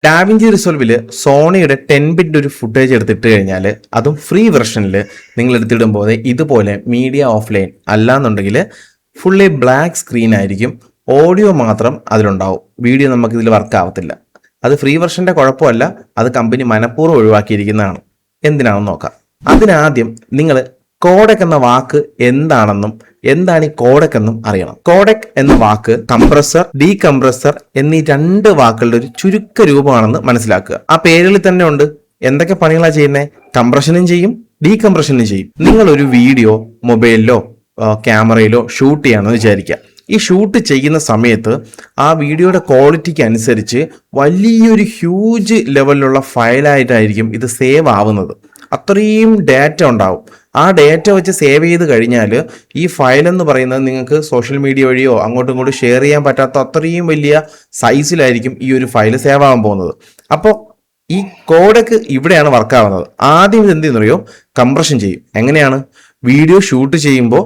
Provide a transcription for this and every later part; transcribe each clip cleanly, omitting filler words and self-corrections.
Da Vinci റിസോൾവിൽ സോണിയുടെ 10-bit ഒരു footage എടുത്തിട്ട് കഴിഞ്ഞാൽ അതും ഫ്രീ വെർഷനിൽ നിങ്ങൾ എടുത്തിടുമ്പോൾ ഇതുപോലെ മീഡിയ ഓഫ്ലൈൻ അല്ലാന്നുണ്ടെങ്കിൽ ഫുള്ളി ബ്ലാക്ക് സ്ക്രീൻ ആയിരിക്കും. ഓഡിയോ മാത്രം അതിലുണ്ടാവും. വീഡിയോ നമുക്ക് ഇതിൽ വർക്ക് ആവത്തില്ല. അത് ഫ്രീ വെർഷന്റെ കുഴപ്പമല്ല, അത് കമ്പനി മനഃപൂർവ്വം ഒഴിവാക്കിയിരിക്കുന്നതാണ്. എന്തിനാണെന്ന് നോക്കാം. അതിനാദ്യം നിങ്ങൾ കോഡെക് എന്ന വാക്ക് എന്താണെന്നും എന്താണ് ഈ കോഡെക് എന്നും അറിയണം. കോഡെക് എന്ന വാക്ക് കംപ്രസർ, ഡീകംപ്രസർ എന്നീ 2 വാക്കുകളുടെ ഒരു ചുരുക്ക രൂപമാണെന്ന് മനസ്സിലാക്കുക. ആ പേരുകളിൽ തന്നെ ഉണ്ട് എന്തൊക്കെ പണികളാണ് ചെയ്യുന്നത്. കംപ്രഷനും ചെയ്യും, ഡീകംപ്രഷനും ചെയ്യും. നിങ്ങൾ ഒരു വീഡിയോ മൊബൈലിലോ ക്യാമറയിലോ ഷൂട്ട് ചെയ്യാമെന്ന് വിചാരിക്കുക. ഈ ഷൂട്ട് ചെയ്യുന്ന സമയത്ത് ആ വീഡിയോയുടെ ക്വാളിറ്റിക്ക് അനുസരിച്ച് വലിയൊരു ഹ്യൂജ് ലെവലിലുള്ള ഫയലായിട്ടായിരിക്കും ഇത് സേവ് ആവുന്നത്. അത്രയും ഡാറ്റ ഉണ്ടാവും. ആ ഡാറ്റ വെച്ച് സേവ് ചെയ്ത് കഴിഞ്ഞാൽ ഈ ഫയൽ എന്ന് പറയുന്നത് നിങ്ങൾക്ക് സോഷ്യൽ മീഡിയ വഴിയോ അങ്ങോട്ടും ഇങ്ങോട്ടും ഷെയർ ചെയ്യാൻ പറ്റാത്ത അത്രയും വലിയ സൈസിലായിരിക്കും ഈ ഒരു ഫയൽ സേവ് ആവാൻ പോകുന്നത്. അപ്പോൾ ഈ കോഡെക് ഇവിടെയാണ് വർക്കാവുന്നത്. ആദ്യം ഇത് എന്ത് ചെയ്യുന്നറിയോ, കംപ്രഷൻ ചെയ്യും. എങ്ങനെയാണ്? വീഡിയോ ഷൂട്ട് ചെയ്യുമ്പോൾ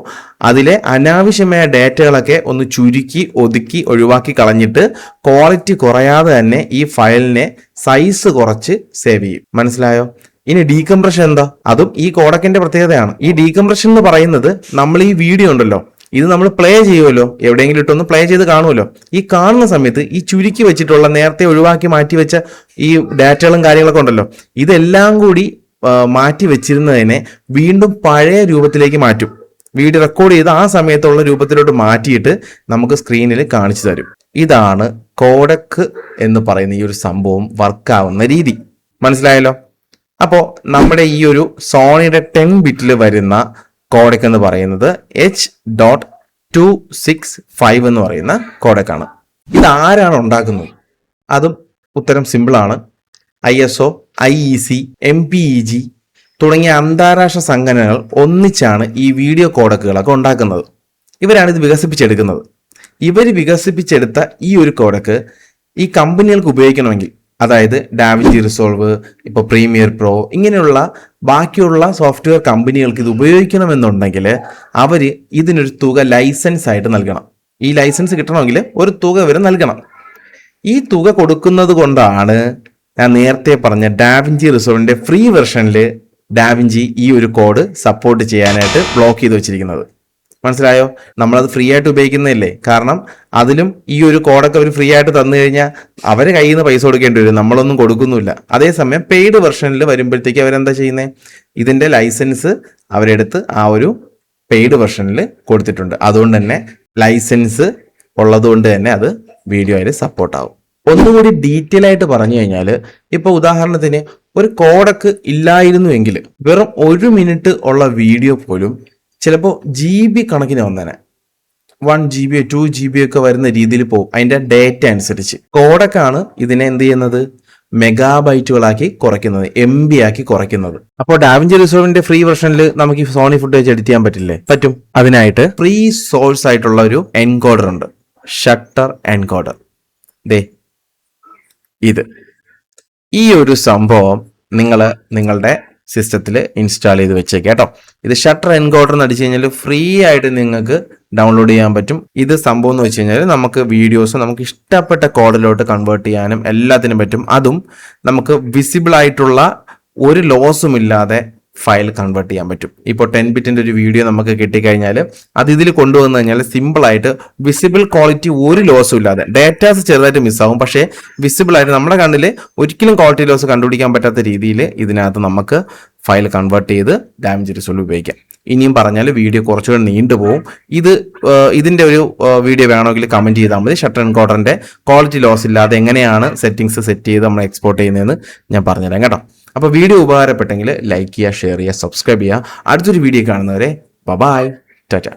അതിലെ അനാവശ്യമായ ഡാറ്റകളൊക്കെ ഒന്ന് ചുരുക്കി ഒതുക്കി ഒഴിവാക്കി കളഞ്ഞിട്ട് ക്വാളിറ്റി കുറയാതെ തന്നെ ഈ ഫയലിനെ സൈസ് കുറച്ച് സേവ് ചെയ്യും. മനസ്സിലായോ? ഇനി ഡീകംപ്രഷൻ എന്താ? അതും ഈ കോഡെക്കിന്റെ പ്രത്യേകതയാണ്. ഈ ഡീകംപ്രഷൻ എന്ന് പറയുന്നത് നമ്മൾ ഈ വീഡിയോ ഉണ്ടല്ലോ, ഇത് നമ്മൾ പ്ലേ ചെയ്യുമല്ലോ, എവിടെയെങ്കിലും ഇട്ടൊന്ന് പ്ലേ ചെയ്ത് കാണുമല്ലോ. ഈ കാണുന്ന സമയത്ത് ഈ ചുരുക്കി വെച്ചിട്ടുള്ള നേരത്തെ ഒഴിവാക്കി മാറ്റി വെച്ച ഈ ഡാറ്റകളും കാര്യങ്ങളൊക്കെ ഉണ്ടല്ലോ, ഇതെല്ലാം കൂടി മാറ്റി വെച്ചിരുന്നതിനെ വീണ്ടും പഴയ രൂപത്തിലേക്ക് മാറ്റും. വീഡിയോ റെക്കോർഡ് ചെയ്ത് ആ സമയത്തുള്ള രൂപത്തിലോട്ട് മാറ്റിയിട്ട് നമുക്ക് സ്ക്രീനിൽ കാണിച്ചു തരും. ഇതാണ് കോഡെക് എന്ന് പറയുന്ന ഈ ഒരു സംഭവം വർക്കാവുന്ന രീതി. മനസ്സിലായല്ലോ? അപ്പോൾ നമ്മുടെ ഈ ഒരു സോണിയുടെ 10-bit വരുന്ന കോഡെക് എന്ന് പറയുന്നത് H.265 എന്ന് പറയുന്ന കോഡെക്കാണ്. ഇത് ആരാണ് ഉണ്ടാക്കുന്നത്? അതും ഉത്തരം സിമ്പിളാണ്. ISO, IEC, MPEG തുടങ്ങിയ അന്താരാഷ്ട്ര സംഘടനകൾ ഒന്നിച്ചാണ് ഈ വീഡിയോ കോഡെക്കുകളൊക്കെ ഉണ്ടാക്കുന്നത്. ഇവരാണ് ഇത് വികസിപ്പിച്ചെടുക്കുന്നത്. ഇവർ വികസിപ്പിച്ചെടുത്ത ഈ ഒരു കോഡെക്ക് ഈ കമ്പനികൾക്ക് ഉപയോഗിക്കണമെങ്കിൽ, അതായത് ഡാവിഞ്ചി റിസോൾവ്, ഇപ്പോൾ പ്രീമിയർ പ്രോ ഇങ്ങനെയുള്ള ബാക്കിയുള്ള സോഫ്റ്റ്വെയർ കമ്പനികൾക്ക് ഇത് ഉപയോഗിക്കണമെന്നുണ്ടെങ്കിൽ അവർ ഇതിനൊരു തുക ലൈസൻസ് ആയിട്ട് നൽകണം. ഈ ലൈസൻസ് കിട്ടണമെങ്കിൽ ഒരു തുക ഇവർ നൽകണം. ഈ തുക കൊടുക്കുന്നത് കൊണ്ടാണ് ഞാൻ നേരത്തെ പറഞ്ഞ ഡാവിഞ്ചി റിസോൾവിന്റെ ഫ്രീ വെർഷനിൽ ഡാവിഞ്ചി ഈ ഒരു കോഡ് സപ്പോർട്ട് ചെയ്യാനായിട്ട് ബ്ലോക്ക് ചെയ്ത് വെച്ചിരിക്കുന്നത്. മനസ്സിലായോ? നമ്മളത് ഫ്രീ ആയിട്ട് ഉപയോഗിക്കുന്നില്ലേ? കാരണം അതിലും ഈ ഒരു കോഡൊക്കെ അവർ ഫ്രീ ആയിട്ട് തന്നു കഴിഞ്ഞാൽ അവരെ കയ്യിൽ നിന്ന് പൈസ കൊടുക്കേണ്ടി വരും. നമ്മളൊന്നും കൊടുക്കുന്നില്ല. അതേസമയം പെയ്ഡ് വെർഷനിൽ വരുമ്പോഴത്തേക്ക് അവരെന്താ ചെയ്യുന്നത്? ഇതിന്റെ ലൈസൻസ് അവരെടുത്ത് ആ ഒരു പെയ്ഡ് വെർഷനിൽ കൊടുത്തിട്ടുണ്ട്. അതുകൊണ്ട് തന്നെ ലൈസൻസ് ഉള്ളതുകൊണ്ട് തന്നെ അത് വീഡിയോയിൽ സപ്പോർട്ട് ആവും. ഒന്നുകൂടി ഡീറ്റെയിൽ ആയിട്ട് പറഞ്ഞു കഴിഞ്ഞാൽ, ഇപ്പൊ ഉദാഹരണത്തിന് ഒരു കോഡെക്ക് ഇല്ലായിരുന്നുവെങ്കിൽ വെറും 1 മിനിറ്റ് ഉള്ള വീഡിയോ പോലും ചിലപ്പോൾ GB കണക്കിന് വന്നേനെ. 1 GB 2 GB ഒക്കെ വരുന്ന രീതിയിൽ പോകും അതിന്റെ ഡേറ്റ അനുസരിച്ച്. കോഡെക്കാണ് ഇതിനെ എന്ത് ചെയ്യുന്നത്? മെഗാബൈറ്റുകളാക്കി കുറയ്ക്കുന്നത്, MB ആക്കി കുറയ്ക്കുന്നത്. അപ്പോൾ ഡാവിഞ്ചി റിസോൾവിന്റെ ഫ്രീ വെർഷനിൽ നമുക്ക് ഈ സോണി ഫുട്ടേജ് എഡിറ്റ് ചെയ്യാൻ പറ്റില്ലേ? പറ്റും. അതിനായിട്ട് ഫ്രീ സോഴ്സ് ആയിട്ടുള്ള ഒരു എൻകോഡർ ഉണ്ട്, ഷട്ടർ എൻകോഡർ. ഈ ഒരു സംഭവം നിങ്ങൾ നിങ്ങളുടെ സിസ്റ്റത്തിൽ ഇൻസ്റ്റാൾ ചെയ്ത് വെച്ചേക്കാം കേട്ടോ. ഇത് ഷട്ടർ എൻകോഡർ എന്ന് അടിച്ചു കഴിഞ്ഞാൽ ഫ്രീ ആയിട്ട് നിങ്ങൾക്ക് ഡൗൺലോഡ് ചെയ്യാൻ പറ്റും. ഇത് സംഭവം എന്ന് വെച്ച് കഴിഞ്ഞാൽ നമുക്ക് വീഡിയോസ് നമുക്ക് ഇഷ്ടപ്പെട്ട കോഡിലോട്ട് കൺവേർട്ട് ചെയ്യാനും എല്ലാത്തിനും പറ്റും. അതും നമുക്ക് വിസിബിൾ ആയിട്ടുള്ള ഒരു ലോസും ഇല്ലാതെ ഫയൽ കൺവേർട്ട് ചെയ്യാൻ പറ്റും. ഇപ്പോൾ 10-bit ഒരു വീഡിയോ നമുക്ക് കിട്ടിക്കഴിഞ്ഞാൽ അത് ഇതിൽ കൊണ്ടുവന്നു കഴിഞ്ഞാൽ സിമ്പിളായിട്ട് വിസിബിൾ ക്വാളിറ്റി ഒരു ലോസും ഇല്ലാതെ, ഡേറ്റാസ് ചെറുതായിട്ട് മിസ്സാവും, പക്ഷേ വിസിബിൾ ആയിട്ട് നമ്മുടെ കണ്ണിൽ ഒരിക്കലും ക്വാളിറ്റി ലോസ് കണ്ടുപിടിക്കാൻ പറ്റാത്ത രീതിയിൽ ഇതിനകത്ത് നമുക്ക് ഫയൽ കൺവേർട്ട് ചെയ്ത് ഡാവിഞ്ചി റിസോൾവ് ഉപയോഗിക്കാം. ഇനിയും പറഞ്ഞാൽ വീഡിയോ കുറച്ചുകൂടെ നീണ്ടുപോകും. ഇതിന്റെ ഒരു വീഡിയോ വേണമെങ്കിൽ കമന്റ് ചെയ്താൽ മതി. ഷട്ടർ എൻകോഡറിന്റെ ക്വാളിറ്റി ലോസ് ഇല്ലാതെ എങ്ങനെയാണ് സെറ്റിംഗ്സ് സെറ്റ് ചെയ്ത് നമ്മൾ എക്സ്പോർട്ട് ചെയ്യുന്നതെന്ന് ഞാൻ പറഞ്ഞുതരാം കേട്ടോ. അപ്പോൾ വീഡിയോ ഉപകാരപ്പെട്ടെങ്കിൽ ലൈക്ക് ചെയ്യുക, ഷെയർ ചെയ്യുക, സബ്സ്ക്രൈബ് ചെയ്യുക. അടുത്തൊരു വീഡിയോ കാണുന്നവരെ ബൈ, ടാറ്റ.